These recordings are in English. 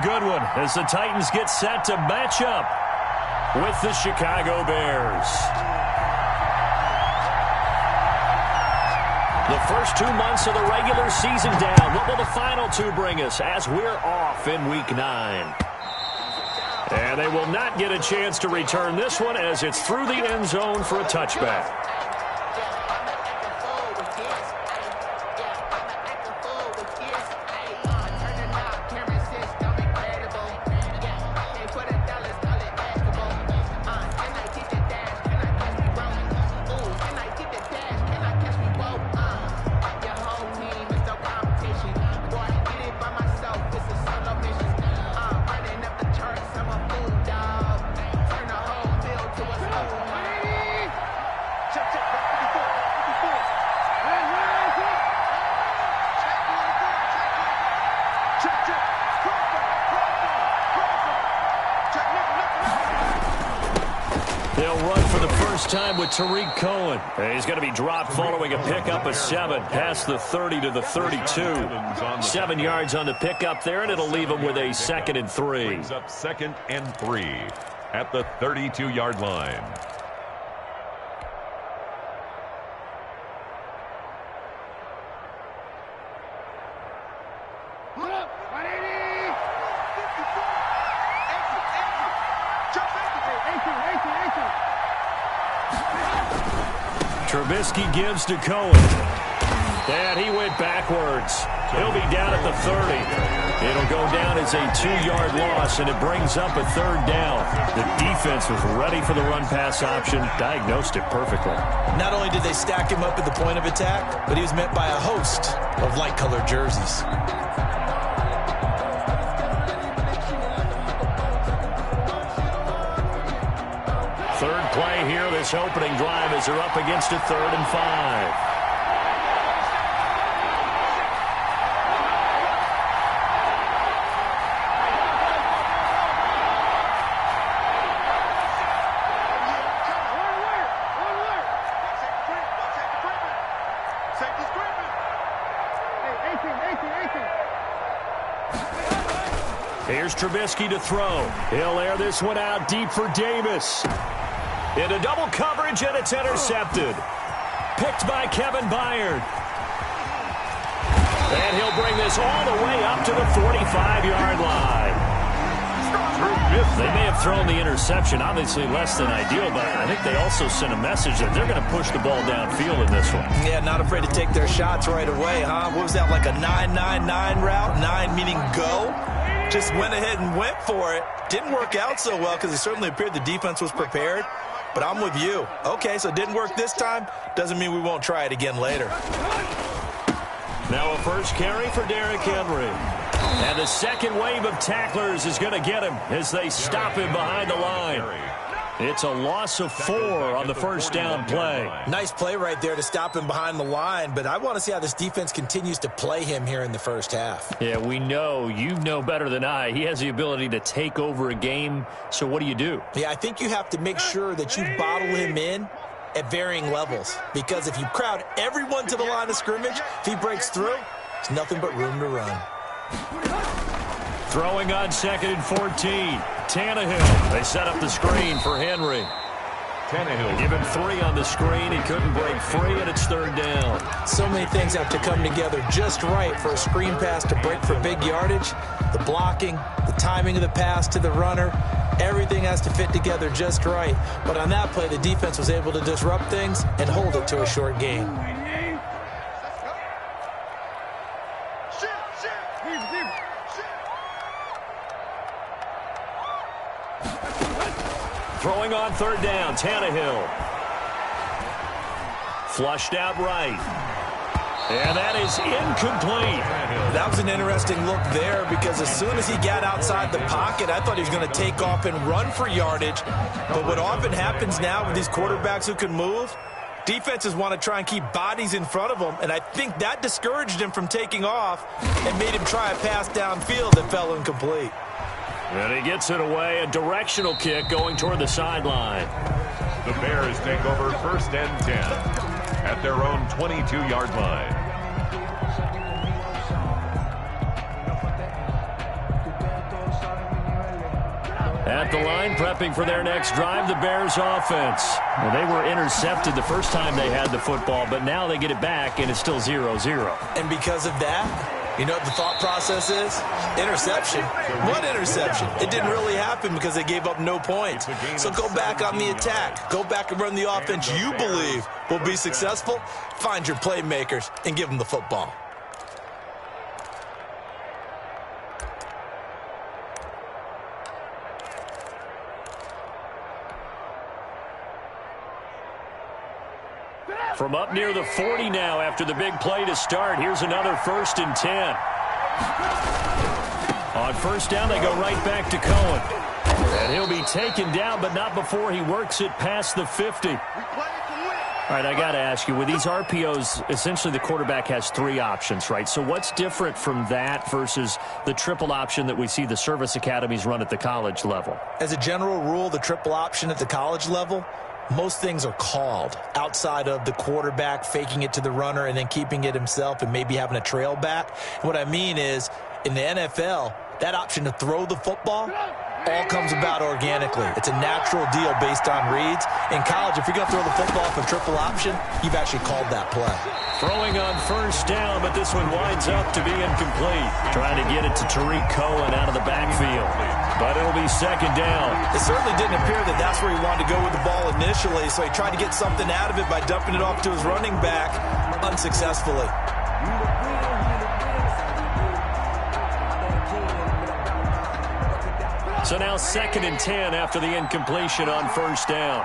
good one as the Titans get set to match up with the Chicago Bears. The first 2 months of the regular season down. What will the final two bring us as we're off in Week 9? And they will not get a chance to return this one as it's through the end zone for a touchback. They'll run for the first time with Tariq Cohen. He's going to be dropped following a pickup of 7 past the 30 to the 32. 7 yards on the pickup there, and it'll leave him with a 2nd and 3. Brings up 2nd and 3 at the 32-yard line. Trubisky gives to Cohen. And he went backwards. He'll be down at the 30. It'll go down as a 2-yard loss, and it brings up a 3rd down. The defense was ready for the run-pass option, diagnosed it perfectly. Not only did they stack him up at the point of attack, but he was met by a host of light-colored jerseys. Third play here, this opening drive, as they're up against a 3rd and 5. Here's Trubisky to throw. He'll air this one out deep for Davis. Into double coverage, and it's intercepted. Picked by Kevin Byard. And he'll bring this all the way up to the 45-yard line. They may have thrown the interception, obviously less than ideal, but I think they also sent a message that they're going to push the ball downfield in this one. Yeah, not afraid to take their shots right away, huh? What was that, like a 9-9-9 route? 9 meaning go? Just went ahead and went for it. Didn't work out so well because it certainly appeared the defense was prepared. But I'm with you. Okay, so it didn't work this time. Doesn't mean we won't try it again later. Now a first carry for Derrick Henry. And the second wave of tacklers is going to get him as they stop him behind the line. It's a loss of 4 on the first down play. Nice play right there to stop him behind the line, but I want to see how this defense continues to play him here in the first half. Yeah, we know. You know better than I. He has the ability to take over a game, so what do? Yeah, I think you have to make sure that you bottle him in at varying levels, because if you crowd everyone to the line of scrimmage, if he breaks through, there's nothing but room to run. Throwing on 2nd and 14. Tannehill. They set up the screen for Henry. Tannehill. Give him 3 on the screen. He couldn't break free, and it's 3rd down. So many things have to come together just right for a screen pass to break for big yardage. The blocking, the timing of the pass to the runner, everything has to fit together just right. But on that play, the defense was able to disrupt things and hold it to a short gain. Throwing on 3rd down, Tannehill. Flushed out right. And that is incomplete. That was an interesting look there because as soon as he got outside the pocket, I thought he was going to take off and run for yardage. But what often happens now with these quarterbacks who can move, defenses want to try and keep bodies in front of them, and I think that discouraged him from taking off and made him try a pass downfield that fell incomplete. And he gets it away, a directional kick going toward the sideline. The Bears take over 1st and 10 at their own 22-yard line. At the line, prepping for their next drive, the Bears offense. Well, they were intercepted the first time they had the football, but now they get it back, and it's still 0-0. And because of that, you know what the thought process is? Interception. What interception? It didn't really happen because they gave up no points. So go back on the attack. Go back and run the offense you believe will be successful. Find your playmakers and give them the football. From up near the 40 now after the big play to start. Here's another 1st and 10. On first down, they go right back to Cohen. And he'll be taken down, but not before he works it past the 50. All right, I got to ask you, with these RPOs, essentially the quarterback has 3 options, right? So what's different from that versus the triple option that we see the service academies run at the college level? As a general rule, the triple option at the college level, most things are called outside of the quarterback faking it to the runner and then keeping it himself and maybe having a trail back. What I mean is, in the NFL, that option to throw the football all comes about organically. It's a natural deal based on reads. In college, if you're going to throw the football off a triple option, you've actually called that play. Throwing on first down, but this one winds up to be incomplete. Trying to get it to Tariq Cohen out of the backfield. But it'll be 2nd down. It certainly didn't appear that that's where he wanted to go with the ball initially, so he tried to get something out of it by dumping it off to his running back unsuccessfully. So now 2nd and 10 after the incompletion on first down.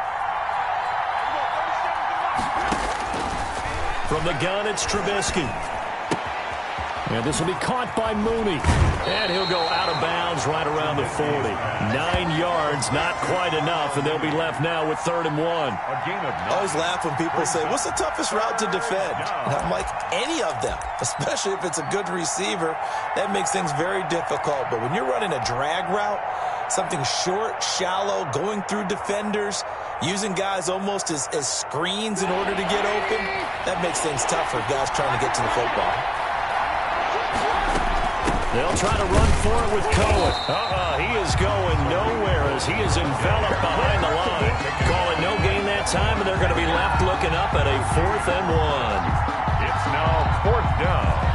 From the gun, it's Trubisky. And this will be caught by Mooney. And he'll go out of bounds right around the 40. 9 yards, not quite enough, and they'll be left now with 3rd and 1. I always laugh when people say, what's the toughest route to defend? And I'm like, any of them, especially if it's a good receiver. That makes things very difficult. But when you're running a drag route, something short, shallow, going through defenders, using guys almost as screens in order to get open, that makes things tough for guys trying to get to the football. They'll try to run for it with Cohen. He is going nowhere as he is enveloped behind the line. Call it no gain that time, and they're going to be left looking up at a 4th and 1. It's now 4th down.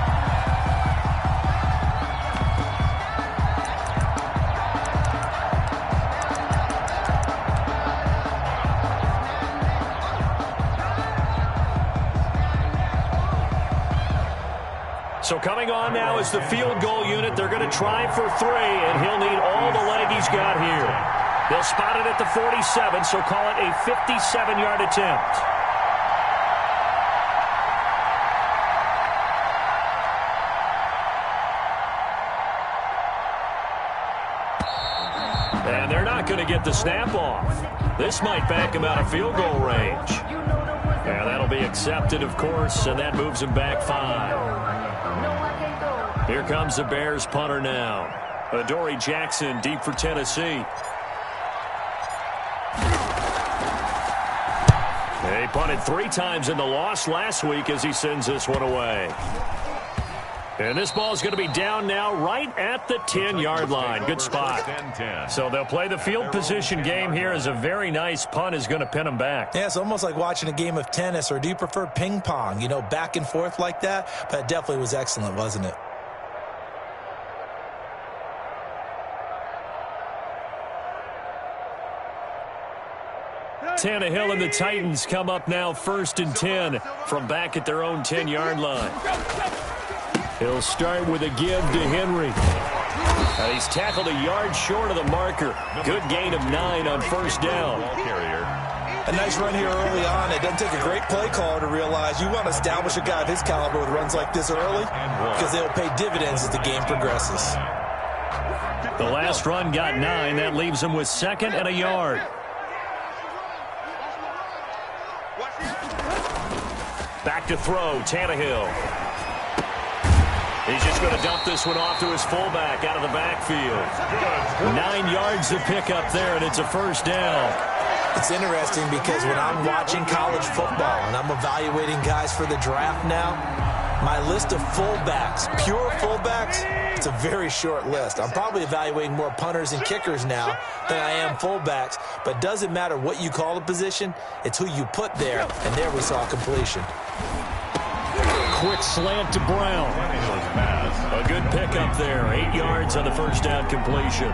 So coming on now is the field goal unit. They're going to try for 3, and he'll need all the leg he's got here. They'll spot it at the 47, so call it a 57-yard attempt. And they're not going to get the snap off. This might back him out of field goal range. Yeah, that'll be accepted, of course, and that moves him back 5. Here comes the Bears punter now. Adoree Jackson deep for Tennessee. He punted 3 times in the loss last week as he sends this one away. And this ball is going to be down now right at the 10-yard line. Good spot. So they'll play the field position game here as a very nice punt is going to pin them back. Yeah, it's almost like watching a game of tennis, or do you prefer ping pong, you know, back and forth like that? But it definitely was excellent, wasn't it? Tannehill and the Titans come up now 1st and 10 from back at their own 10-yard line. He'll start with a give to Henry. And he's tackled a yard short of the marker. Good gain of 9 on first down. A nice run here early on. It doesn't take a great play caller to realize you want to establish a guy of his caliber with runs like this early, because they'll pay dividends as the game progresses. The last run got 9. That leaves him with 2nd and a yard. Back to throw, Tannehill. He's just going to dump this one off to his fullback out of the backfield. 9 yards to pick up there, and it's a first down. It's interesting because when I'm watching college football and I'm evaluating guys for the draft now, my list of fullbacks, pure fullbacks, It's a very short list. I'm probably evaluating more punters and kickers now than I am fullbacks, but it doesn't matter what you call the position. It's who you put there, and there we saw completion. Quick slant to Brown. A good pickup there. 8 yards on the first down completion.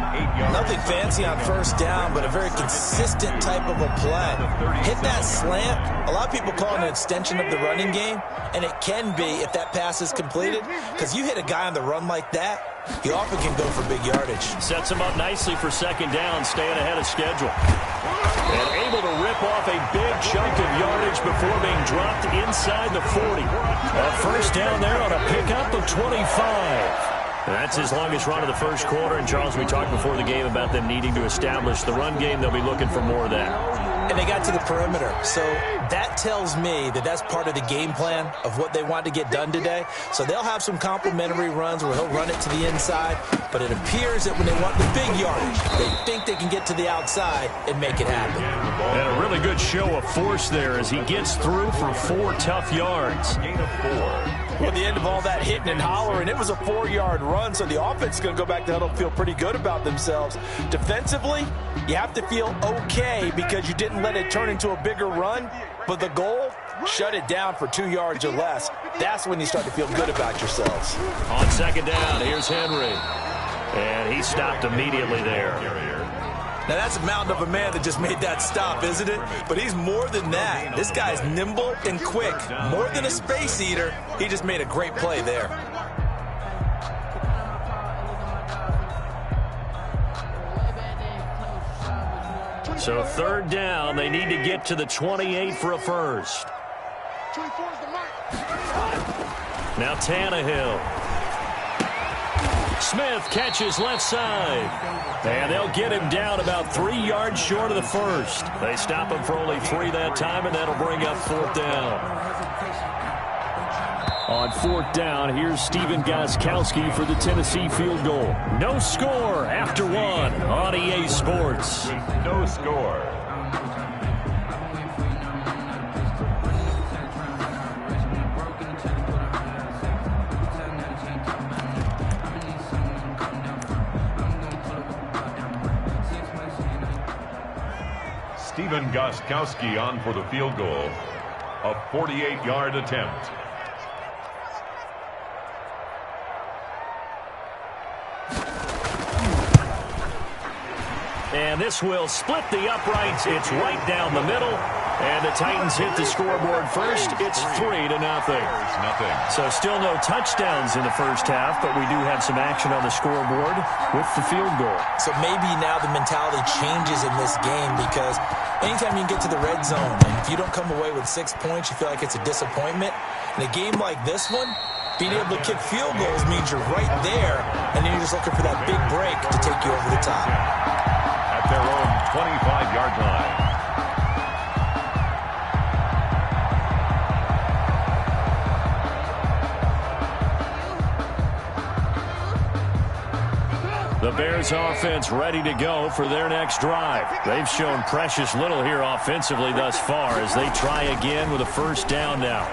Nothing fancy on first down, but a very consistent type of a play. Hit that slant. A lot of people call it an extension of the running game, and it can be if that pass is completed, because you hit a guy on the run like that, he often can go for big yardage. Sets him up nicely for second down, staying ahead of schedule. And able to rip off a big chunk of yardage before being dropped inside the 40. A first down there on a pickup of 25. That's his longest run of the first quarter. And, Charles, we talked before the game about them needing to establish the run game. They'll be looking for more of that. And they got to the perimeter. So that tells me that that's part of the game plan of what they want to get done today. So they'll have some complementary runs where he'll run it to the inside. But it appears that when they want the big yardage, they think they can get to the outside and make it happen. And a really good show of force there as he gets through for 4 tough yards. Well, at the end of all that hitting and hollering, it was a 4-yard run, so the offense is going to go back to huddle and feel pretty good about themselves. Defensively, you have to feel okay because you didn't let it turn into a bigger run, but the goal, shut it down for 2 yards or less. That's when you start to feel good about yourselves. On second down, here's Henry. And he stopped immediately there. Now, that's a mountain of a man that just made that stop, isn't it? But he's more than that. This guy's nimble and quick. More than a space eater, he just made a great play there. So third down, they need to get to the 28 for a first. Now Tannehill. Smith catches left side. And they'll get him down about 3 yards short of the first. They stop him for only 3 that time, and that'll bring up fourth down. On fourth down, here's Stephen Gostkowski for the Tennessee field goal. No score after 1 on EA Sports. No score. Stephen Gostkowski on for the field goal. A 48-yard attempt. And this will split the uprights. It's right down the middle. And the Titans hit the scoreboard first. It's 3-0. So still no touchdowns in the first half, but we do have some action on the scoreboard with the field goal. So maybe now the mentality changes in this game because anytime you can get to the red zone, and if you don't come away with 6 points, you feel like it's a disappointment. In a game like this one, being able to kick field goals means you're right there, and then you're just looking for that big break to take you over the top. At their own 25-yard line. The Bears offense ready to go for their next drive. They've shown precious little here offensively thus far as they try again with a first down now.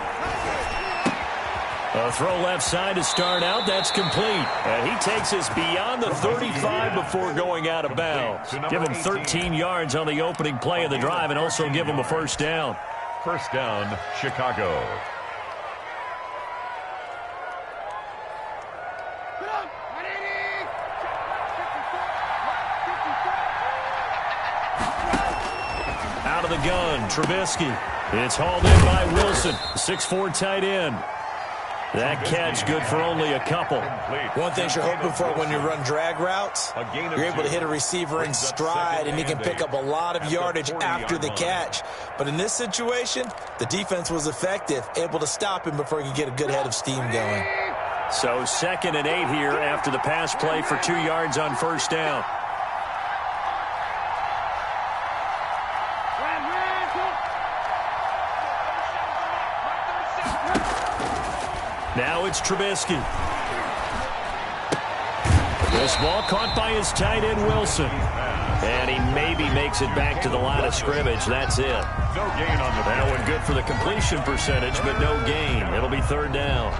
A throw left side to start out. That's complete. And he takes us beyond the 35 before going out of bounds. Give him 13 yards on the opening play of the drive and also give him a first down. First down, Chicago. Out of the gun, Trubisky. It's hauled in by Wilson, 6'4" tight end. That catch good for only a couple. One thing you're hoping for when you run drag routes, you're able to hit a receiver in stride, and he can pick up a lot of yardage after the catch. But in this situation, the defense was effective, able to stop him before he could get a good head of steam going. So 2nd and 8 here after the pass play for 2 yards on first down. Now it's Trubisky. This ball caught by his tight end, Wilson. And he maybe makes it back to the line of scrimmage. That's it. No gain on the That one good for the completion percentage, but no gain. It'll be third down.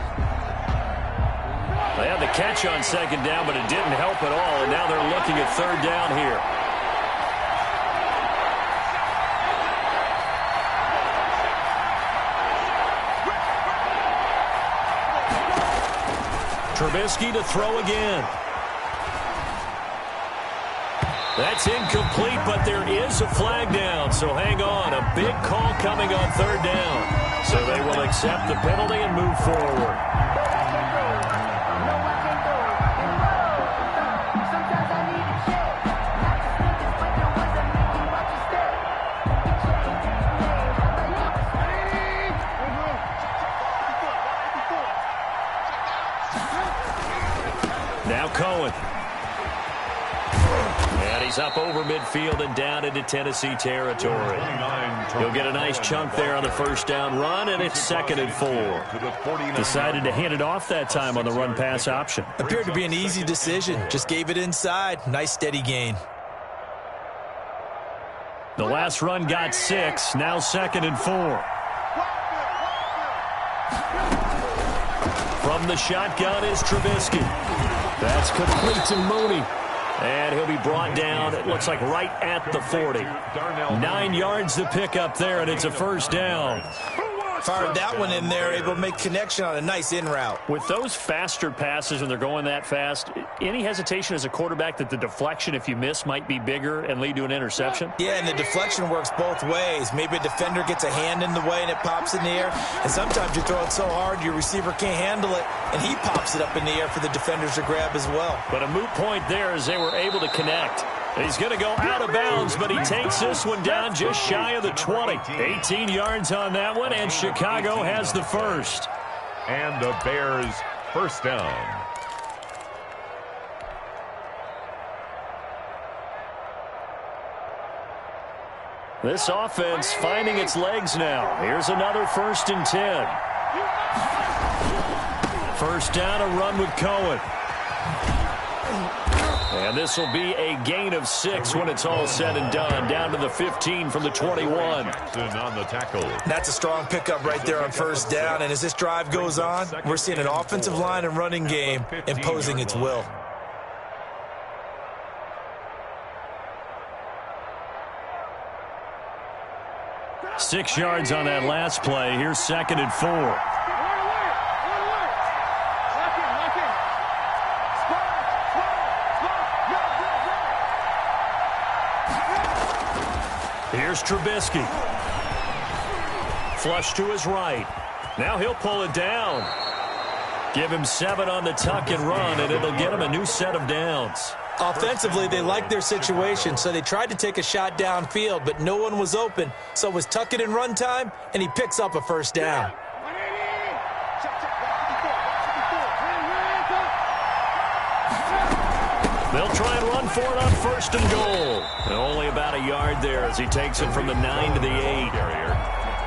They had the catch on second down, but it didn't help at all, and now they're looking at third down here. Trubisky to throw again. That's incomplete, but there is a flag down, so hang on. A big call coming on third down. So they will accept the penalty and move forward. Now Cohen. And he's up over midfield and down into Tennessee territory. He'll get a nice chunk there on the first down run, and it's 2nd and 4. Decided to hand it off that time on the run-pass option. Appeared to be an easy decision. Just gave it inside. Nice steady gain. The last run got 6. Now 2nd and 4. From the shotgun is Trubisky. That's complete to Mooney. And he'll be brought down, it looks like right at the 40. 9 yards to pick up there, and it's a first down. Fired that one in there, able to make connection on a nice in route. With those faster passes when they're going that fast, any hesitation as a quarterback that the deflection, if you miss, might be bigger and lead to an interception? Yeah, and the deflection works both ways. Maybe a defender gets a hand in the way and it pops in the air. And sometimes you throw it so hard your receiver can't handle it, and he pops it up in the air for the defenders to grab as well. But a moot point there as they were able to connect. He's going to go out of bounds, but he takes this one down just shy of the 20. 18 yards on that one, and Chicago has the first. And the Bears first down. This offense finding its legs now. Here's another 1st and 10. First down, a run with Cohen. And this will be a gain of 6 when it's all said and done. Down to the 15 from the 21. On the tackle. That's a strong pickup right there on first down. And as this drive goes on, we're seeing an offensive line and running game imposing its will. Six yards on that last play. Here's 2nd and 4. Here's Trubisky. Flush to his right. Now he'll pull it down. Give him 7 on the tuck and run, and it'll get him a new set of downs. Offensively, they liked their situation, so they tried to take a shot downfield, but no one was open. So it was tuck it and run time, and he picks up a first down. They'll try and run for it on 1st and goal. And only about a yard there as he takes it from the 9 to the 8.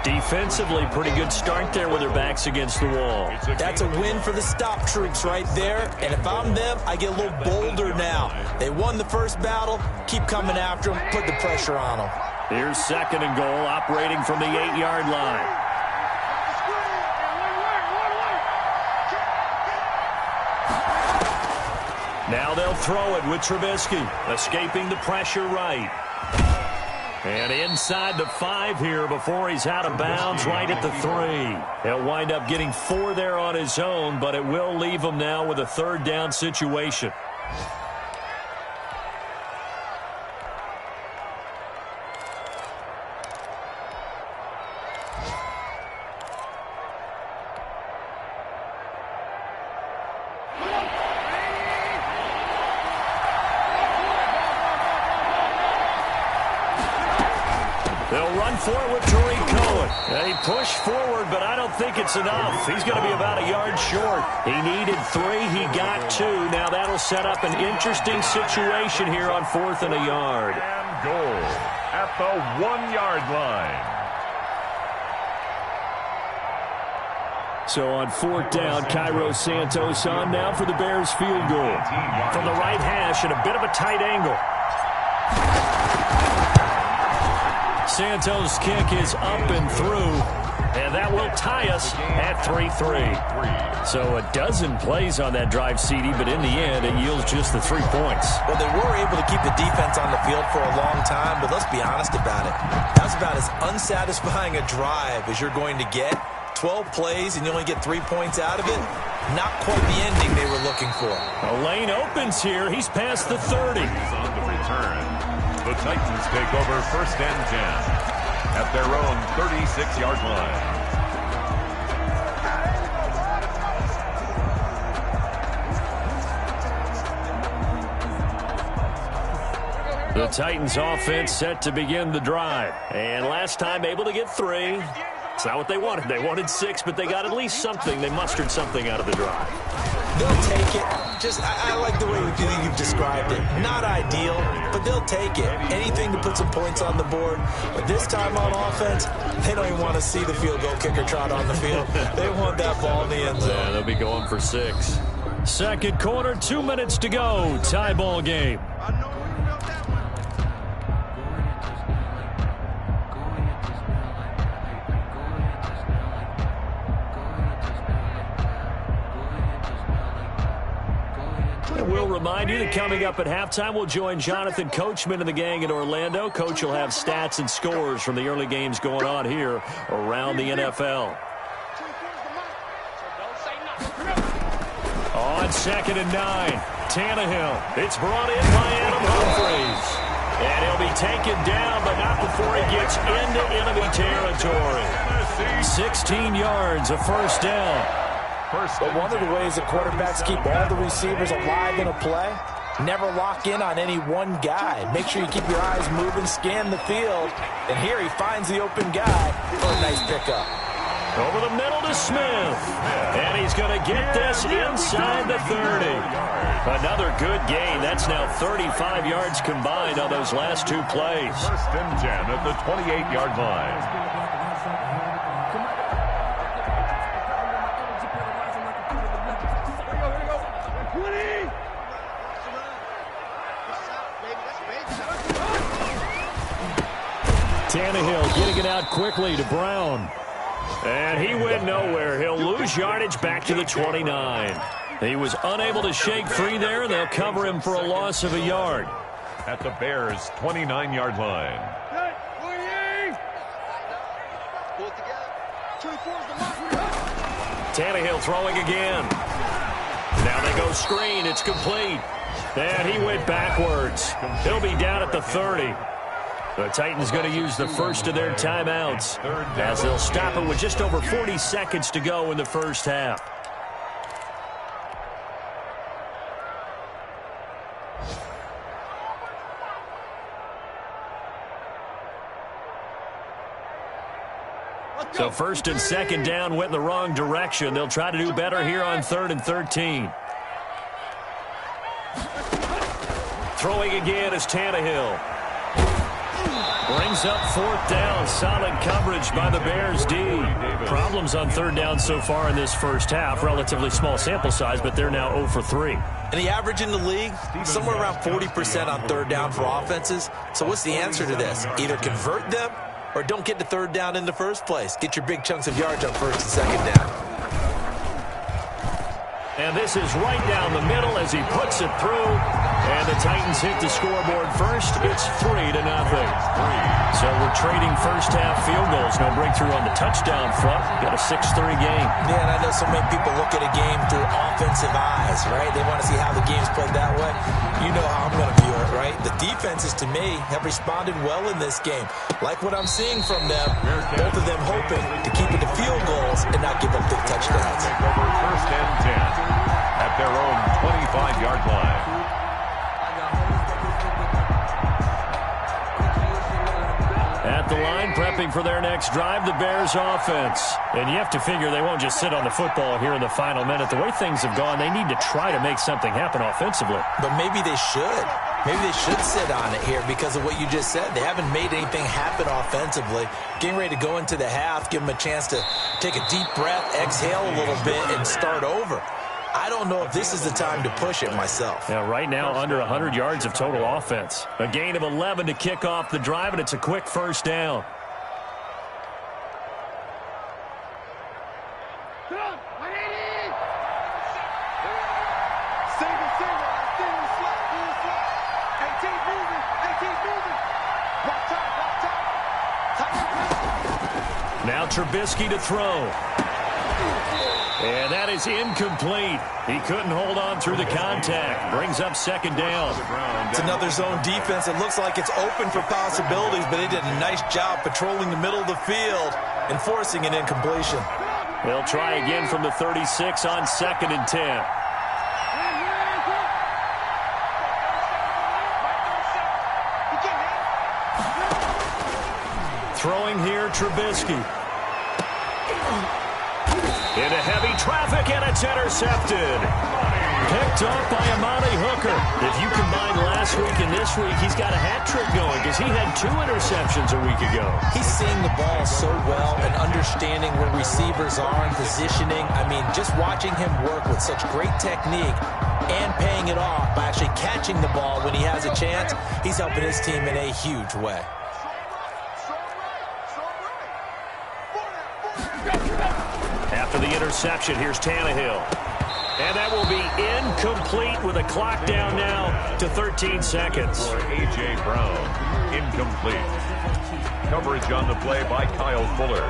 Defensively, pretty good start there with their backs against the wall. That's a win for the stop troops right there. And if I'm them, I get a little bolder now. They won the first battle. Keep coming after them. Put the pressure on them. Here's 2nd and goal, operating from the 8-yard line. Now they'll throw it with Trubisky, escaping the pressure right. And inside the 5 here before he's out of bounds, right at the 3. He'll wind up getting 4 there on his own, but it will leave him now with a 3rd down situation. They'll run for it with Tariq Cohen. They push forward, but I don't think it's enough. He's going to be about a yard short. He needed 3. He got 2. Now that'll set up an interesting situation here on 4th and a yard. And goal at the 1-yard line. So on 4th down, Cairo Santos on now for the Bears field goal. From the right hash at a bit of a tight angle. Santos' kick is up and through. And that will tie us at 3-3. So a dozen plays on that drive, CD, but in the end, it yields just the 3 points. Well, they were able to keep the defense on the field for a long time, but let's be honest about it. That's about as unsatisfying a drive as you're going to get. 12 plays and you only get 3 points out of it. Not quite the ending they were looking for. A lane opens here. He's past the 30. On the return, the Titans take over 1st and 10 at their own 36-yard line. The Titans offense set to begin the drive. And last time able to get 3. It's not what they wanted. They wanted 6, but they got at least something. They mustered something out of the drive. They'll take it. I like the way you've described it. Not ideal, but they'll take it. Anything to put some points on the board. But this time on offense, they don't even want to see the field goal kicker trot on the field. They want that ball in the end zone. Yeah, they'll be going for 6. Second quarter, 2 minutes to go. Tie ball game. We'll remind you that coming up at halftime, we'll join Jonathan Coachman and the gang in Orlando. Coach will have stats and scores from the early games going on here around the NFL. On 2nd and 9, Tannehill. It's brought in by Adam Humphries. And he'll be taken down, but not before he gets into enemy territory. 16 yards, a first down. But one of the ways that quarterbacks keep all the receivers alive in a play, never lock in on any one guy. Make sure you keep your eyes moving, scan the field. And here he finds the open guy for a nice pickup. Over the middle to Smith. And he's going to get this inside the 30. Another good gain. That's now 35 yards combined on those last 2 plays. 1st and 10 at the 28-yard line. Tannehill getting it out quickly to Brown. And he went nowhere. He'll lose yardage back to the 29. He was unable to shake free there, and they'll cover him for a loss of a yard. At the Bears' 29-yard line. Tannehill throwing again. Now they go screen. It's complete. And he went backwards. He'll be down at the 30. The Titans going to use the first of their timeouts as they'll stop it with just over 40 seconds to go in the first half. So 1st and 2nd down went in the wrong direction. They'll try to do better here on 3rd and 13. Throwing again is Tannehill. Brings up 4th down. Solid coverage by the Bears D. Problems on 3rd down so far in this first half. Relatively small sample size, but they're now 0 for 3. And the average in the league, somewhere around 40% on 3rd down for offenses. So what's the answer to this? Either convert them or don't get to 3rd down in the first place. Get your big chunks of yards on 1st and 2nd down. And this is right down the middle as he puts it through. And the Titans hit the scoreboard first. It's 3-0. So we're trading first half field goals. No breakthrough on the touchdown front. Got a 6-3 game. Yeah, and I know so many people look at a game through offensive eyes, right? They want to see how the game's played that way. You know how I'm going to view it, right? The defenses, to me, have responded well in this game. Like what I'm seeing from them, both of them hoping to keep it to field goals and not give up big touchdowns. Over 1st and 10 at their own 25-yard line. At the line, prepping for their next drive, the Bears offense. And you have to figure they won't just sit on the football here in the final minute. The way things have gone, they need to try to make something happen offensively. But maybe they should. Maybe they should sit on it here because of what you just said. They haven't made anything happen offensively. Getting ready to go into the half, give them a chance to take a deep breath, exhale a little bit, and start over. I don't know if this is the time to push it myself. Yeah, right now under 100 yards of total offense. A gain of 11 to kick off the drive, and it's a quick first down. Now Trubisky to throw. And that is incomplete. He couldn't hold on through the contact. Brings up second down. It's another zone defense. It looks like it's open for possibilities, but they did a nice job patrolling the middle of the field and forcing an incompletion. They'll try again from the 36 on 2nd and 10. Throwing here, Trubisky. Into heavy traffic, and it's intercepted. Picked up by Amani Hooker. If you combine last week and this week, he's got a hat trick going because he had 2 interceptions a week ago. He's seeing the ball so well and understanding where receivers are and positioning. I mean, just watching him work with such great technique and paying it off by actually catching the ball when he has a chance, he's helping his team in a huge way. After the interception, here's Tannehill. And that will be incomplete with a clock down now to 13 seconds. For A.J. Brown, incomplete. Coverage on the play by Kyle Fuller.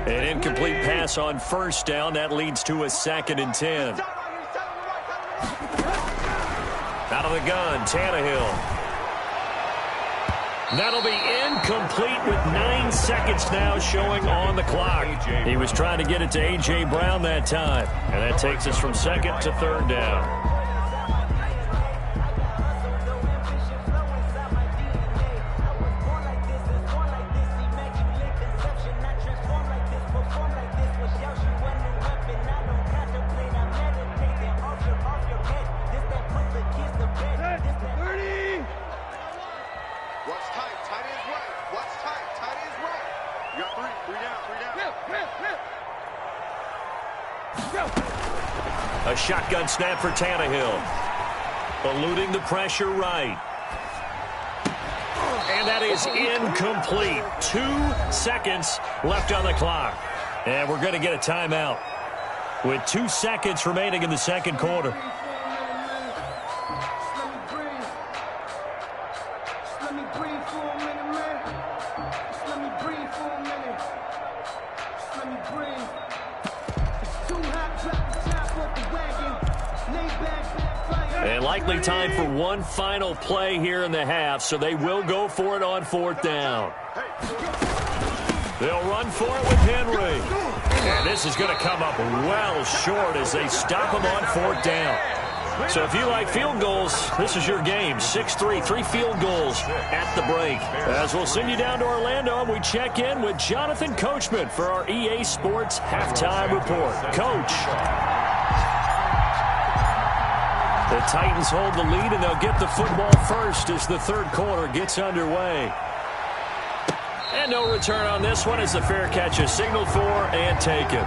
An incomplete pass on first down. That leads to a 2nd and 10. Out of the gun, Tannehill. That'll be incomplete with 9 seconds now showing on the clock. He was trying to get it to A.J. Brown that time. And that takes us from 2nd to 3rd down. A shotgun snap for Tannehill. Eluding the pressure right. And that is incomplete. 2 seconds left on the clock. And we're going to get a timeout with 2 seconds remaining in the second quarter. And likely time for one final play here in the half, so they will go for it on 4th down. They'll run for it with Henry. And this is going to come up well short as they stop him on 4th down. So if you like field goals, this is your game. 6-3, 3 field goals at the break. As we'll send you down to Orlando, we check in with Jonathan Coachman for our EA Sports Halftime Report. Coach. The Titans hold the lead, and they'll get the football first as the 3rd quarter gets underway. And no return on this one as the fair catch is signaled for and taken.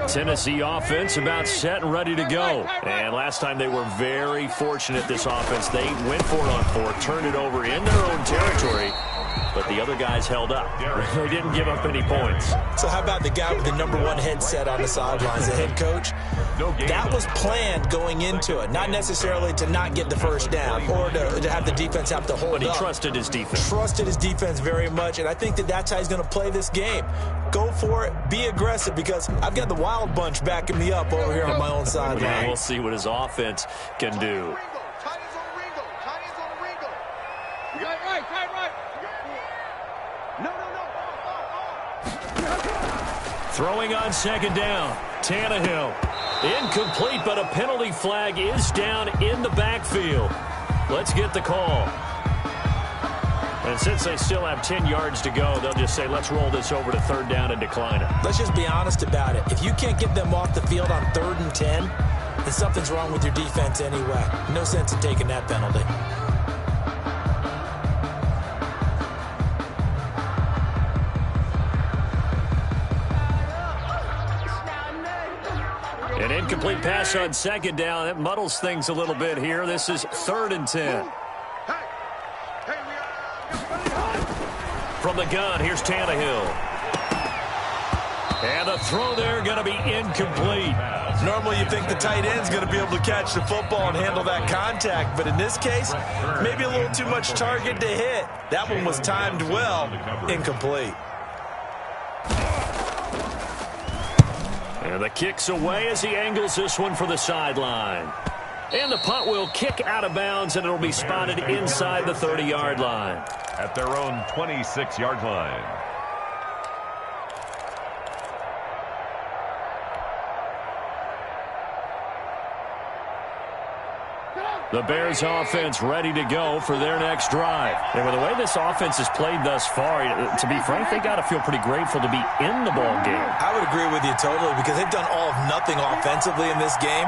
Tennessee offense about set and ready to go. And last time they were very fortunate, this offense. They went for it on 4th, turned it over in their own territory, but the other guys held up. They didn't give up any points. So how about the guy with the #1 headset on the sidelines, the head coach? That was planned going into it, not necessarily to not get the first down or to have the defense have to hold up. But he trusted his defense. Trusted his defense very much, and I think that's how he's going to play this game. Go for it, be aggressive, because I've got the Wild Bunch backing me up over here on my own sideline. Yeah, we'll see what his offense can do. Throwing on 2nd down, Tannehill. Incomplete, but a penalty flag is down in the backfield. Let's get the call. And since they still have 10 yards to go, they'll just say, let's roll this over to 3rd down and decline it. Let's just be honest about it. If you can't get them off the field on 3rd and 10, then something's wrong with your defense anyway. No sense in taking that penalty. An incomplete pass on 2nd down. That muddles things a little bit here. This is 3rd and 10. From the gun, here's Tannehill. And the throw there going to be incomplete. Normally you think the tight end's going to be able to catch the football and handle that contact, but in this case, maybe a little too much target to hit. That one was timed well, incomplete. And the kick's away as he angles this one for the sideline. And the punt will kick out of bounds, and it'll be spotted inside the 30-yard line. At their own 26-yard line. The Bears offense ready to go for their next drive. And with the way this offense has played thus far, to be frank, they got to feel pretty grateful to be in the ball game. I would agree with you totally because they've done all of nothing offensively in this game,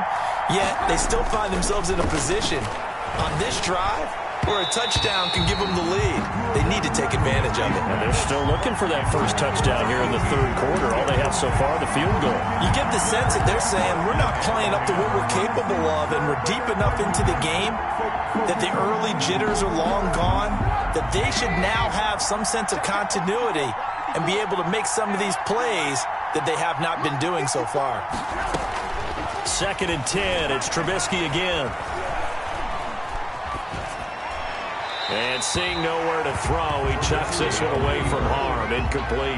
yet they still find themselves in a position on this drive where a touchdown can give them the lead. They need to take advantage of it. And they're still looking for that first touchdown here in the third quarter. All they have so far, the field goal. You get the sense that they're saying we're not playing up to what we're capable of, and we're deep enough into the game that the early jitters are long gone, that they should now have some sense of continuity and be able to make some of these plays that they have not been doing so far. 2nd and 10. It's Trubisky again. And seeing nowhere to throw, he chucks this one away from harm. Incomplete.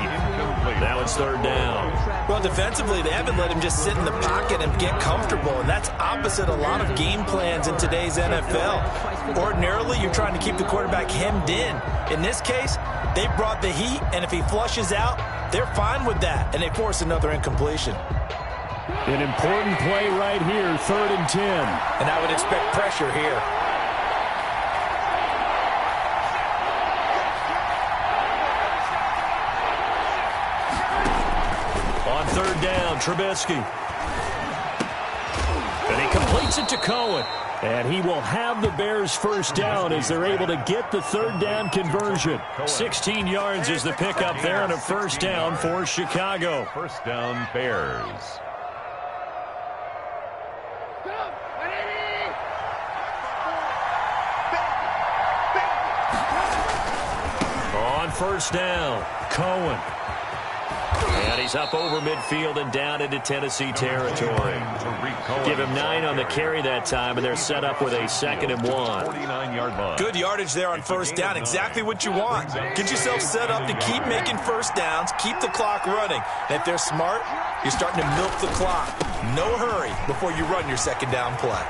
Now it's 3rd down. Well, defensively, they haven't let him just sit in the pocket and get comfortable, and that's opposite a lot of game plans in today's NFL. Ordinarily, you're trying to keep the quarterback hemmed in. In this case, they brought the heat, and if he flushes out, they're fine with that, and they force another incompletion. An important play right here, 3rd and 10. And I would expect pressure here. On 3rd down, Trubisky. And he completes it to Cohen. And he will have the Bears first down as they're able to get the 3rd down conversion. 16 yards is the pickup there and a first down for Chicago. First down, Bears. On 1st down, Cohen. And he's up over midfield and down into Tennessee territory. Give him 9 on the carry that time, and they're set up with a 2nd and 1. 49-yard line. Good yardage there on 1st down. Exactly what you want. Get yourself set up to keep making first downs, keep the clock running. And if they're smart, you're starting to milk the clock. No hurry before you run your 2nd down play.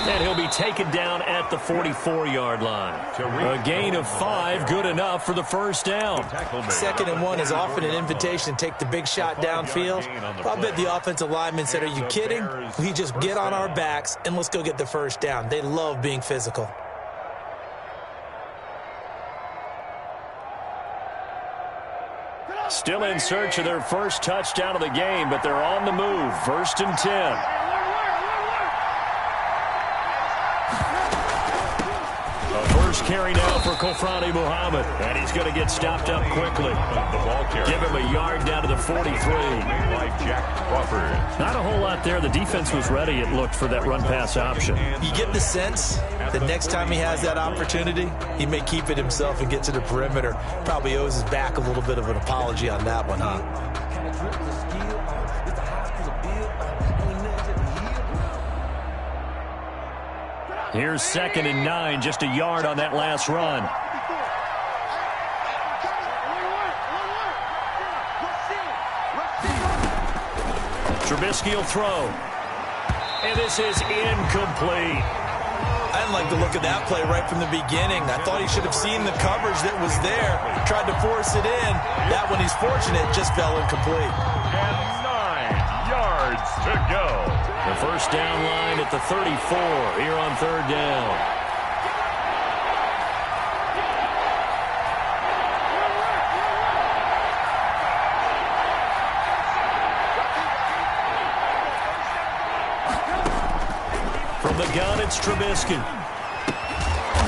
And he'll be taken down at the 44-yard line. A gain of 5, good enough for the first down. 2nd and 1 is often an invitation to take the big shot downfield. I bet the offensive lineman said, are you kidding? We just get on our backs and let's go get the first down. They love being physical. Still in search of their first touchdown of the game, but they're on the move. 1st and 10. Carry now for Kofrani Muhammad, and he's going to get stopped up quickly. The ball carrier. Give him a yard down to the 43. Like Jack Crawford. Not a whole lot there. The defense was ready, it looked, for that run-pass option. You get the sense that next time he has that opportunity, he may keep it himself and get to the perimeter. Probably owes his back a little bit of an apology on that one, huh? Here's 2nd and 9, just a yard on that last run. Trubisky will throw. And this is incomplete. I didn't like the look of that play right from the beginning. I thought he should have seen the coverage that was there, tried to force it in. That one, he's fortunate, just fell incomplete. And 9 yards to go. The first down line at the 34 here on 3rd down. From the gun, it's Trubisky.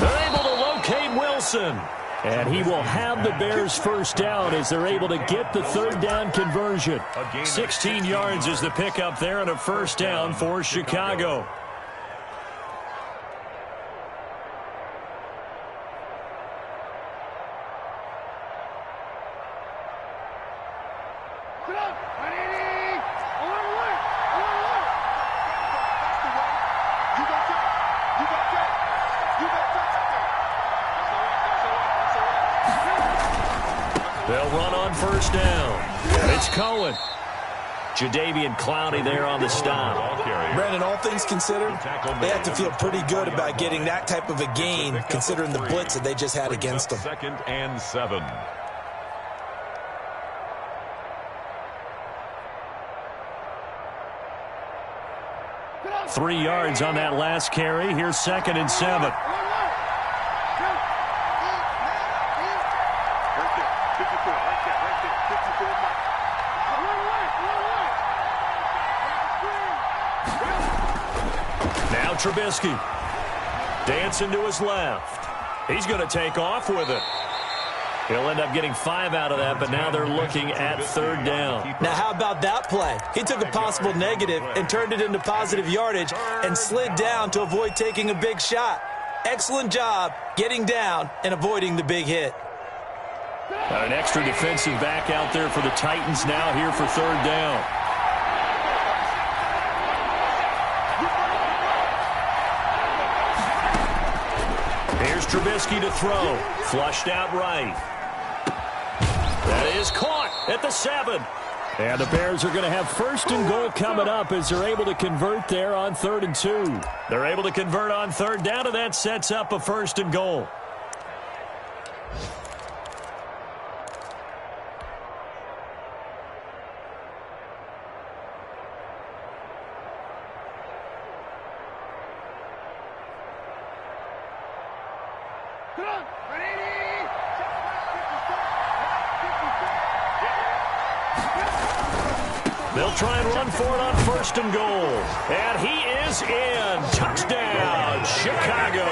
They're able to locate Wilson. And he will have the Bears first down as they're able to get the 3rd down conversion. 16 yards is the pickup there and a first down for Chicago. They'll run on first down. And it's Cohen. Jadeveon Clowney there on the stop. Brandon, all things considered, they have to feel pretty good about getting that type of a gain, considering the blitz that they just had against them. 2nd and 7. Three yards on that last carry. Here's 2nd and 7. Now Trubisky. Dancing to his left. He's going to take off with it. He'll end up getting 5 out of that, but now they're looking at 3rd down. Now, how about that play? He took a possible negative and turned it into positive yardage and slid down to avoid taking a big shot. Excellent job getting down and avoiding the big hit. Got an extra defensive back out there for the Titans now here for 3rd down. Here's Trubisky to throw. Flushed out right. That is caught at the 7. And the Bears are going to have 1st and goal coming up as they're able to convert there on 3rd and 2. They're able to convert on 3rd down, and that sets up a 1st and goal. They'll try and run for it on 1st and goal. And he is in. Touchdown, Chicago.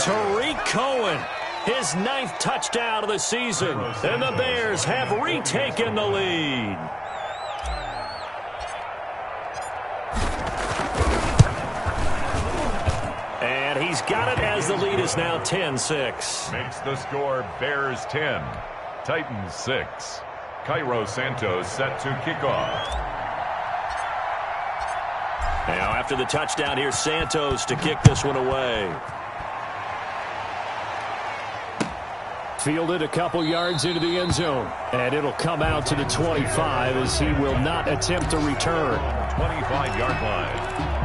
Tariq Cohen, his 9th touchdown of the season. And the Bears have retaken the lead. And he's got it as the lead is now 10-6. Makes the score Bears 10, Titans 6. Cairo Santos set to kick off. Now after the touchdown, here's Santos to kick this one away. Fielded a couple yards into the end zone. And it'll come out to the 25 as he will not attempt to return. 25-yard line.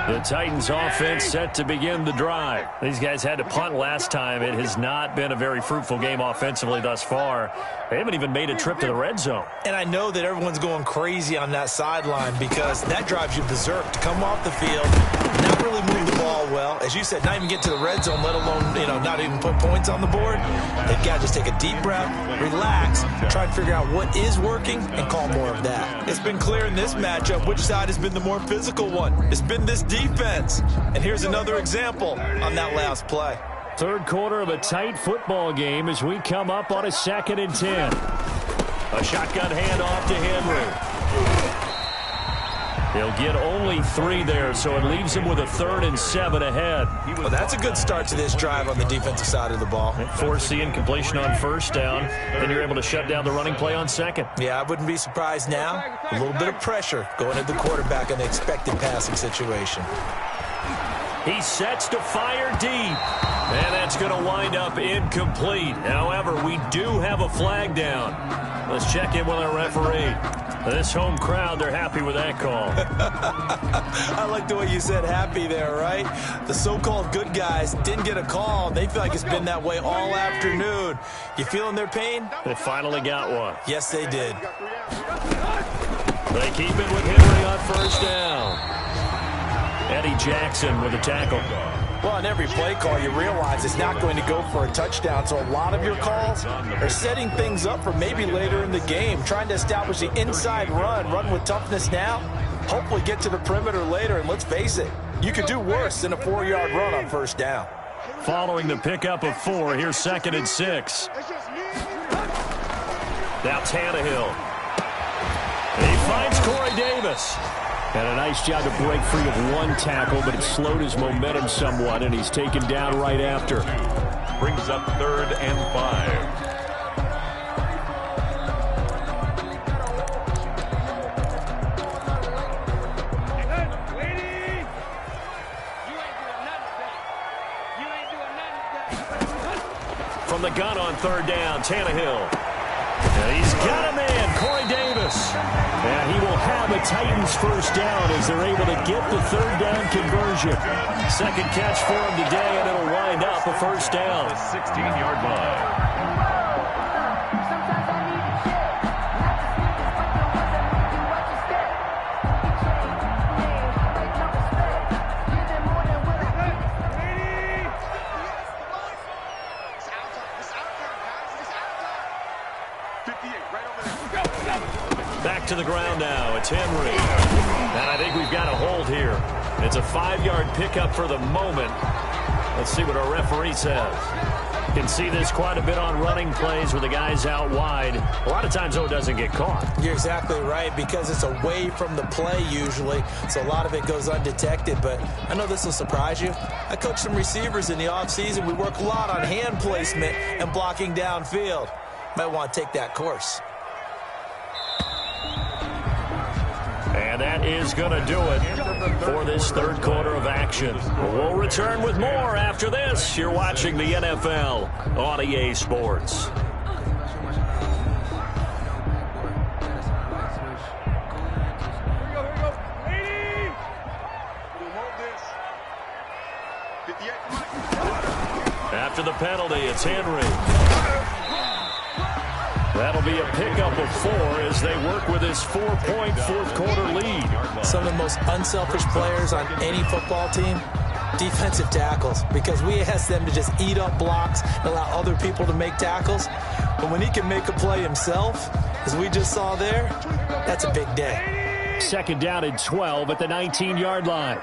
The Titans offense set to begin the drive. These guys had to punt last time. It has not been a very fruitful game offensively thus far. They haven't even made a trip to the red zone. And I know that everyone's going crazy on that sideline because that drives you berserk to come off the field, not really move the ball well. As you said, not even get to the red zone, let alone, not even put points on the board. They've got to just take a deep breath, relax, try and figure out what is working and call more of that. It's been clear in this matchup which side has been the more physical one. It's been this defense. And here's another example on that last play. 3rd quarter of a tight football game as we come up on a 2nd and 10. A shotgun handoff to Henry. He'll get only 3 there, so it leaves him with a 3rd and 7 ahead. Well, that's a good start to this drive on the defensive side of the ball. Force the incompletion on 1st down, then you're able to shut down the running play on 2nd. Yeah, I wouldn't be surprised now. A little bit of pressure going at the quarterback in the expected passing situation. He sets to fire deep. And that's going to wind up incomplete. However, we do have a flag down. Let's check in with our referee. This home crowd, they're happy with that call. I like the way you said happy there, right? The so-called good guys didn't get a call. They feel like it's been that way all afternoon. You feeling their pain? They finally got one. Yes, they did. They keep it with Henry on 1st down. Eddie Jackson with a tackle. Well, on every play call, you realize it's not going to go for a touchdown. So a lot of your calls are setting things up for maybe later in the game, trying to establish the inside run with toughness now, hopefully get to the perimeter later. And let's face it, you could do worse than a 4-yard run on 1st down. Following the pickup of 4, here's 2nd and 6. Now Tannehill. He finds Corey Davis. And a nice job to break free of one tackle, but it slowed his momentum somewhat, and he's taken down right after. Brings up 3rd and 5. From the gun on 3rd down, Tannehill. And he's got a man, Corey Davis. And he will have a Titans first down as they're able to get the 3rd down conversion. Second catch for him today, and it'll wind up a first down. The 16-yard line. Back to the ground now. It's Henry. And I think we've got a hold here. It's a 5-yard pickup for the moment. Let's see what our referee says. You can see this quite a bit on running plays where the guy's out wide. A lot of times, though, it doesn't get caught. You're exactly right, because it's away from the play usually, so a lot of it goes undetected. But I know this will surprise you. I coach some receivers in the offseason. We work a lot on hand placement and blocking downfield. Might want to take that course. And that is going to do it for this 3rd quarter of action. We'll return with more after this. You're watching the NFL on EA Sports. After the penalty, it's Henry. That'll be a pickup of 4 as they work with this 4-point 4th quarter lead. Some of the most unselfish players on any football team, defensive tackles, because we ask them to just eat up blocks and allow other people to make tackles. But when he can make a play himself, as we just saw there, that's a big day. 2nd down and 12 at the 19-yard line.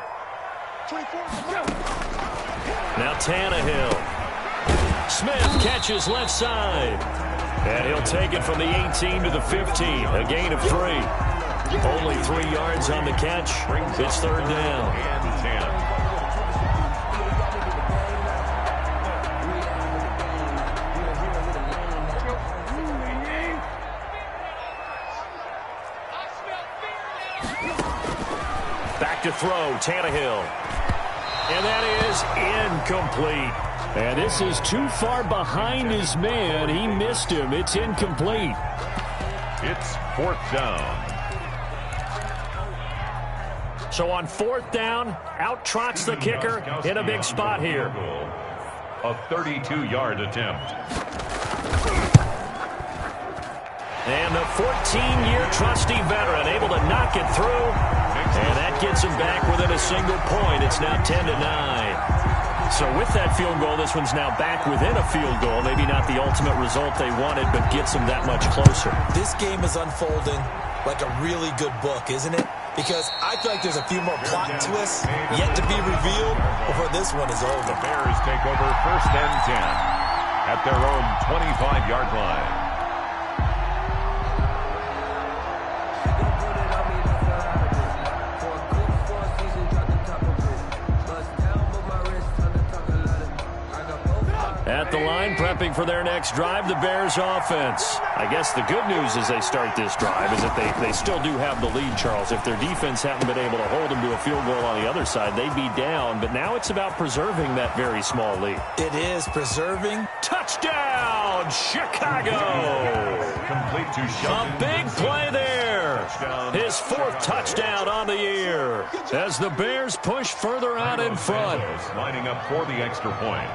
Now Tannehill. Smith catches left side. And he'll take it from the 18 to the 15, a gain of 3. Only 3 yards on the catch. It's 3rd down. And 10. Back to throw, Tannehill. And that is incomplete. And this is too far behind his man. He missed him. It's incomplete. It's 4th down. So on 4th down, out trots the kicker in a big spot here. A 32-yard attempt. And the 14-year trusty veteran able to knock it through. And that gets him back within a single point. It's now 10-9. So with that field goal, this one's now back within a field goal. Maybe not the ultimate result they wanted, but gets them that much closer. This game is unfolding like a really good book, isn't it? Because I feel like there's a few more plot twists yet to be revealed before this one is over. The Bears take over 1st and 10 at their own 25-yard line. At the line, prepping for their next drive, the Bears offense. I guess the good news as they start this drive is that they still do have the lead, Charles. If their defense hadn't been able to hold them to a field goal on the other side, they'd be down. But now it's about preserving that very small lead. It is preserving. Touchdown, Chicago! Complete to Shelton. A big play there. His 4th touchdown on the year as the Bears push further out in front. Lining up for the extra point.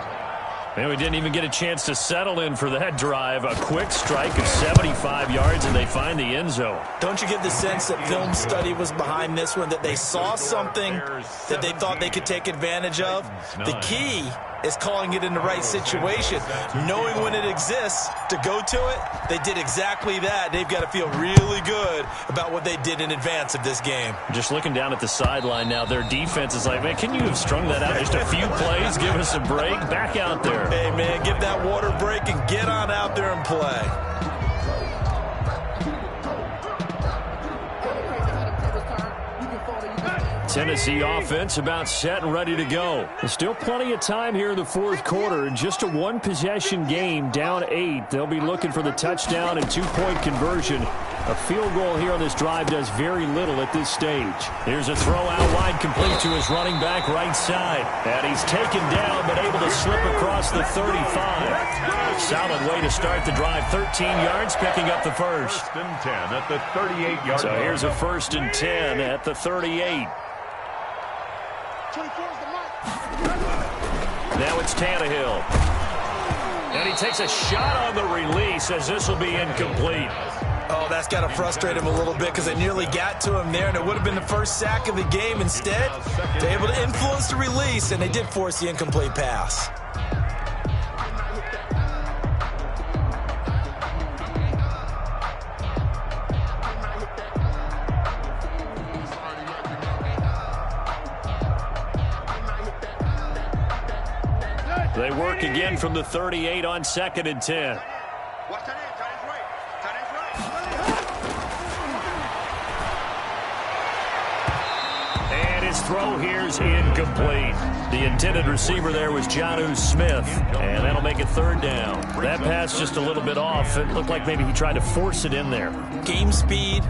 And we didn't even get a chance to settle in for that drive. A quick strike of 75 yards, and they find the end zone. Don't you get the sense that film study was behind this one, that they saw something that they thought they could take advantage of? The key is calling it in the right situation, knowing when it exists to go to it. They did exactly that. They've got to feel really good about what they did in advance of this game. Just looking down at the sideline now, their defense is like, man, can you have strung that out just a few plays? Give us a break. Back out there. Hey, man, give that water break and get on out there and play. Tennessee offense about set and ready to go. There's still plenty of time here in the fourth quarter. In just a one-possession game, down 8. They'll be looking for the touchdown and two-point conversion. A field goal here on this drive does very little at this stage. Here's a throw out wide, complete to his running back right side. And he's taken down, but able to slip across the 35. Solid way to start the drive. 13 yards, picking up the first. First and 10 at the 38-yard line. So here's a 1st and 10 at the 38. Now it's Tannehill. And he takes a shot on the release as this will be incomplete. Oh, that's got to frustrate him a little bit because they nearly got to him there, and it would have been the first sack of the game. Instead, they're able to influence the release, and they did force the incomplete pass. They work again from the 38 on 2nd and 10. And his throw here's incomplete. The intended receiver there was Jonnu Smith, and that'll make it 3rd down. That pass just a little bit off. It looked like maybe he tried to force it in there. Game speed,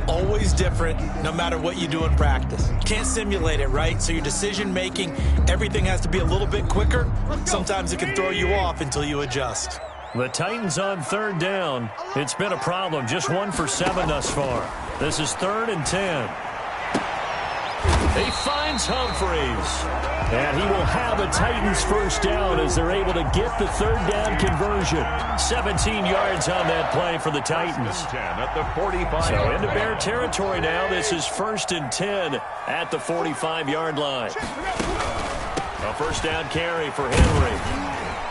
always different, no matter what you do in practice. Can't simulate it, right? So your decision-making, everything has to be a little bit quicker. Sometimes it can throw you off until you adjust. The Titans on 3rd down. It's been a problem. Just 1 for 7 thus far. This is 3rd and 10. He finds Humphreys. And he will have a Titans first down as they're able to get the 3rd down conversion. 17 yards on that play for the Titans. 10 at the 45. So into Bear territory now. This is 1st and 10 at the 45-yard line. A first down carry for Henry.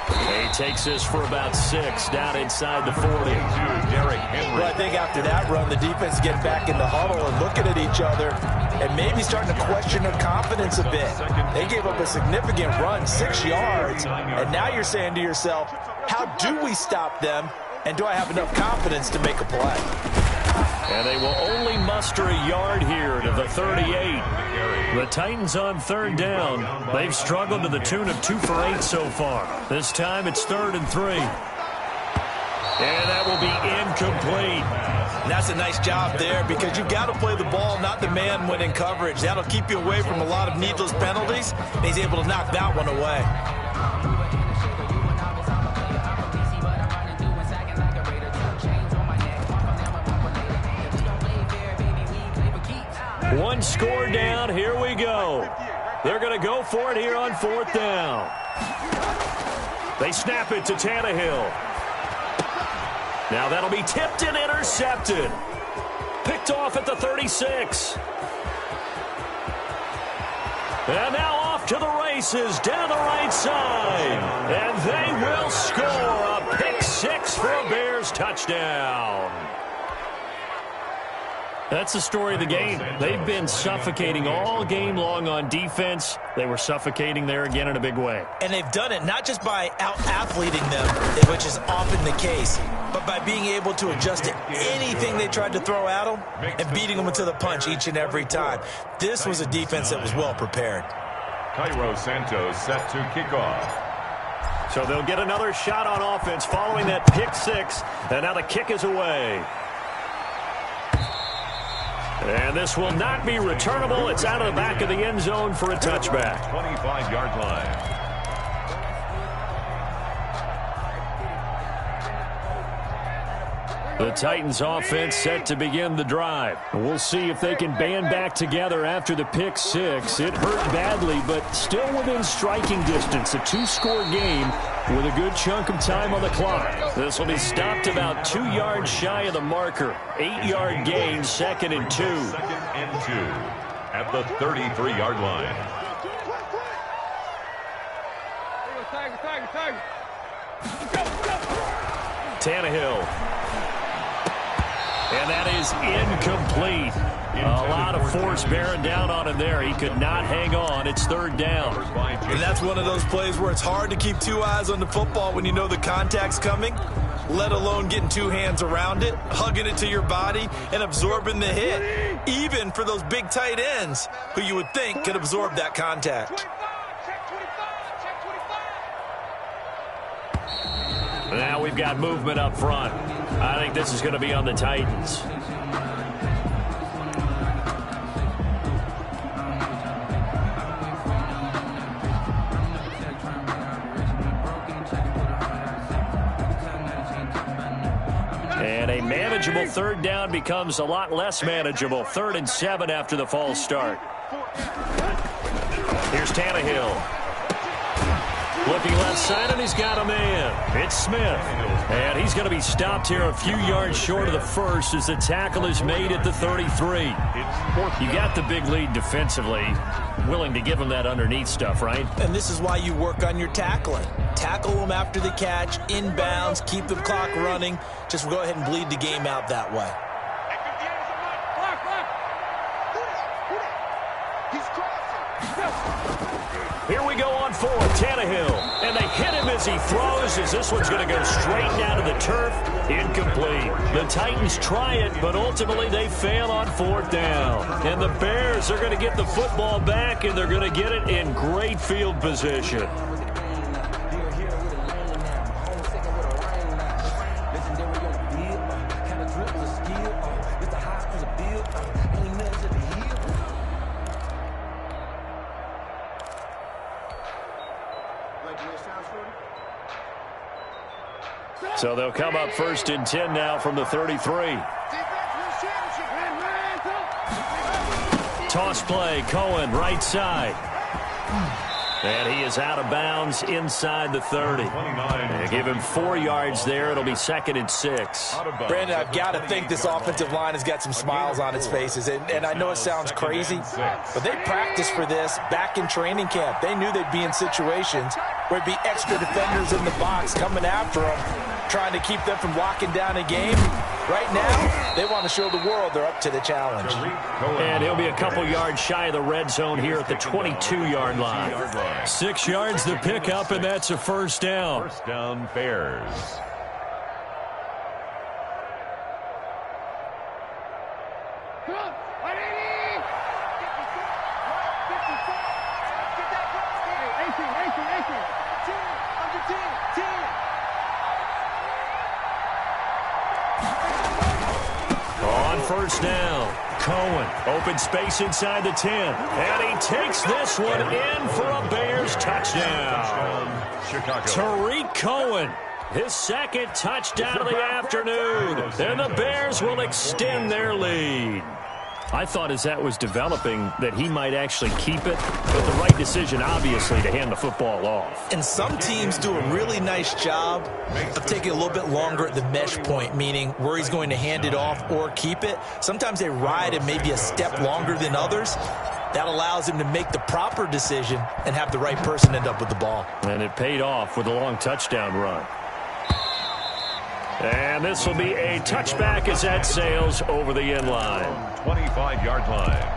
He takes this for about 6 down inside the 40. Well, I think after that run, the defense is getting back in the huddle and looking at each other and maybe starting to question their confidence a bit. They gave up a significant run, 6 yards, and now you're saying to yourself, how do we stop them, and do I have enough confidence to make a play? And they will only muster a yard here to the 38. The Titans on 3rd down. They've struggled to the tune of 2 for 8 so far. This time it's 3rd and 3. And that will be incomplete. And that's a nice job there because you've got to play the ball, not the man when in coverage. That'll keep you away from a lot of needless penalties. And he's able to knock that one away. One score down. Here we go. They're going to go for it here on 4th down. They snap it to Tannehill. Now that'll be tipped and intercepted. Picked off at the 36. And now off to the races down the right side. And they will score a pick 6 for a Bears touchdown. That's the story of the game. They've been suffocating all game long on defense. They were suffocating there again in a big way. And they've done it not just by out-athleting them, which is often the case, but by being able to adjust to anything they tried to throw at them and beating them into the punch each and every time. This was a defense that was well prepared. Cairo Santos set to kick off. So they'll get another shot on offense following that pick 6, and now the kick is away. And this will not be returnable. It's out of the back of the end zone for a touchback. 25-yard line. The Titans offense set to begin the drive. We'll see if they can band back together after the pick 6. It hurt badly, but still within striking distance. A 2-score game with a good chunk of time on the clock. This will be stopped about 2 yards shy of the marker. 8-yard gain, 2nd and 2. 2nd and 2 at the 33-yard line. Tannehill. And that is incomplete. A lot of force bearing down on him there. He could not hang on. It's 3rd down. And that's one of those plays where it's hard to keep 2 eyes on the football when you know the contact's coming. let alone getting two hands around it, hugging it to your body, and absorbing the hit, even for those big tight ends who you would think could absorb that contact. Now we've got movement up front. I think this is going to be on the Titans. And a manageable third down becomes a lot less manageable. 3rd and 7 after the false start. Here's Tannehill. Looking left side, and he's got a man. It's Smith. And he's going to be stopped here a few yards short of the first as the tackle is made at the 33. You got the big lead defensively. Willing to give him that underneath stuff, right? And this is why you work on your tackling. Tackle them after the catch, inbounds, keep the clock running. Just go ahead and bleed the game out that way. Here we go on 4th, Tannehill. And they hit him as he throws, as this one's going to go straight down to the turf. Incomplete. The Titans try it, but ultimately they fail on 4th down. And the Bears are going to get the football back, and they're going to get it in great field position. So they'll come up 1st and 10 now from the 33. Toss play, Cohen, right side. And he is out of bounds inside the 30. They give him 4 yards there. It'll be 2nd and 6. Brandon, I've got to think this offensive line has got some smiles on its faces. And I know it sounds crazy, but they practiced for this back in training camp. They knew they'd be in situations where it'd be extra defenders in the box coming after them, trying to keep them from locking down a game. Right now, they want to show the world they're up to the challenge. And he'll be a couple yards shy of the red zone here at the 22-yard line. 6 yards the pickup, and that's a 1st down. 1st down, Bears. On 1st down, Cohen, open space inside the 10. And he takes this one in for a Bears touchdown. Chicago. Tariq Cohen, his 2nd touchdown of the afternoon. And the Bears will extend their lead. I thought as that was developing that he might actually keep it, but the right decision, obviously, to hand the football off. And some teams do a really nice job of taking a little bit longer at the mesh point, meaning where he's going to hand it off or keep it. Sometimes they ride it maybe a step longer than others. That allows him to make the proper decision and have the right person end up with the ball. And it paid off with a long touchdown run. And this will be a touchback as that sails over the end line. 25-yard line.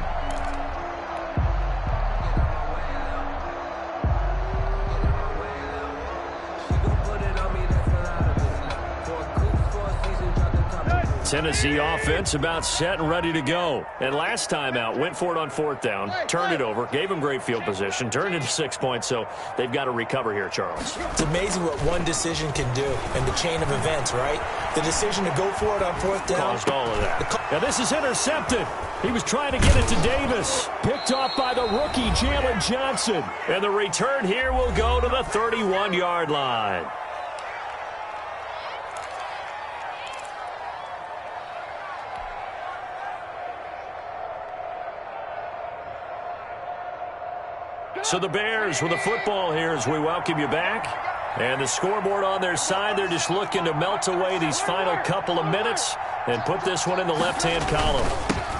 Tennessee offense about set and ready to go. And last time out, went for it on 4th down, turned it over, gave them great field position, turned it to 6 points, so they've got to recover here, Charles. It's amazing what one decision can do in the chain of events, right? The decision to go for it on 4th down. Caused all of that. Now this is intercepted. He was trying to get it to Davis. Picked off by the rookie, Jalen Johnson. And the return here will go to the 31-yard line. So the Bears with the football here as we welcome you back. And the scoreboard on their side, they're just looking to melt away these final couple of minutes and put this one in the left-hand column.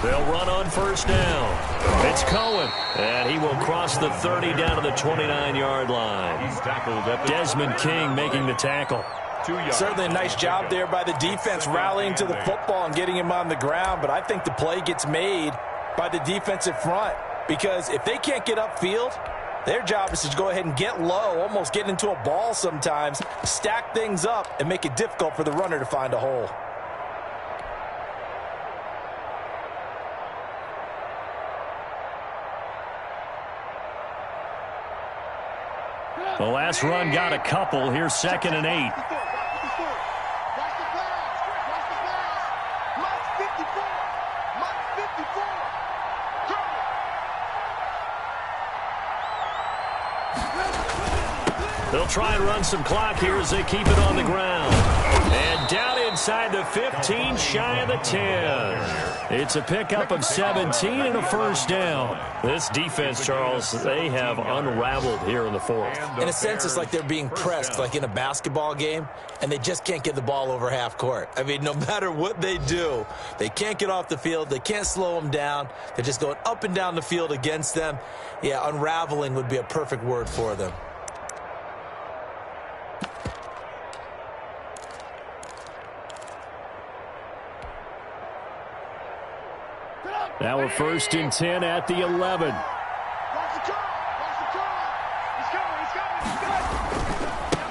They'll run on 1st down. It's Cohen, and he will cross the 30 down to the 29-yard line. He's tackled at the Desmond King making the tackle. 2 yards. Certainly a nice job there by the defense rallying to the football and getting him on the ground, but I think the play gets made by the defensive front because if they can't get upfield, Their job is to go ahead and get low, almost get into a ball sometimes, stack things up, and make it difficult for the runner to find a hole. The last run got a couple. Here's 2nd and 8. They'll try and run some clock here as they keep it on the ground. And down inside the 15, shy of the 10. It's a pickup of 17 and a first down. This defense, Charles, they have unraveled here in the 4th. In a sense, it's like they're being pressed like in a basketball game, and they just can't get the ball over half court. I mean, no matter what they do, they can't get off the field. They can't slow them down. They're just going up and down the field against them. Yeah, unraveling would be a perfect word for them. Now we're 1st and 10 at the 11.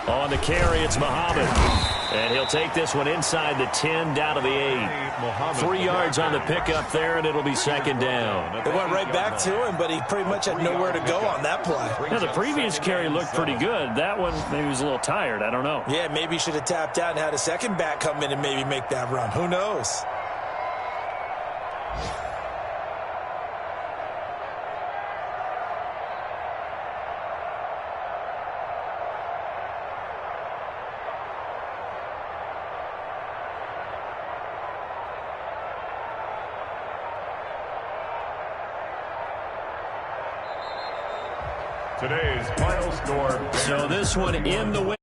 On the carry, it's Muhammad. And he'll take this one inside the 10, down to the 8. 3 yards on the pickup there, and it'll be 2nd down. It went right back to him, but he pretty much had nowhere to go on that play. Now, the previous carry looked pretty good. That one, maybe he was a little tired. I don't know. Yeah, maybe he should have tapped out and had a second back come in and maybe make that run. Who knows? Today's final score. So this one in the win.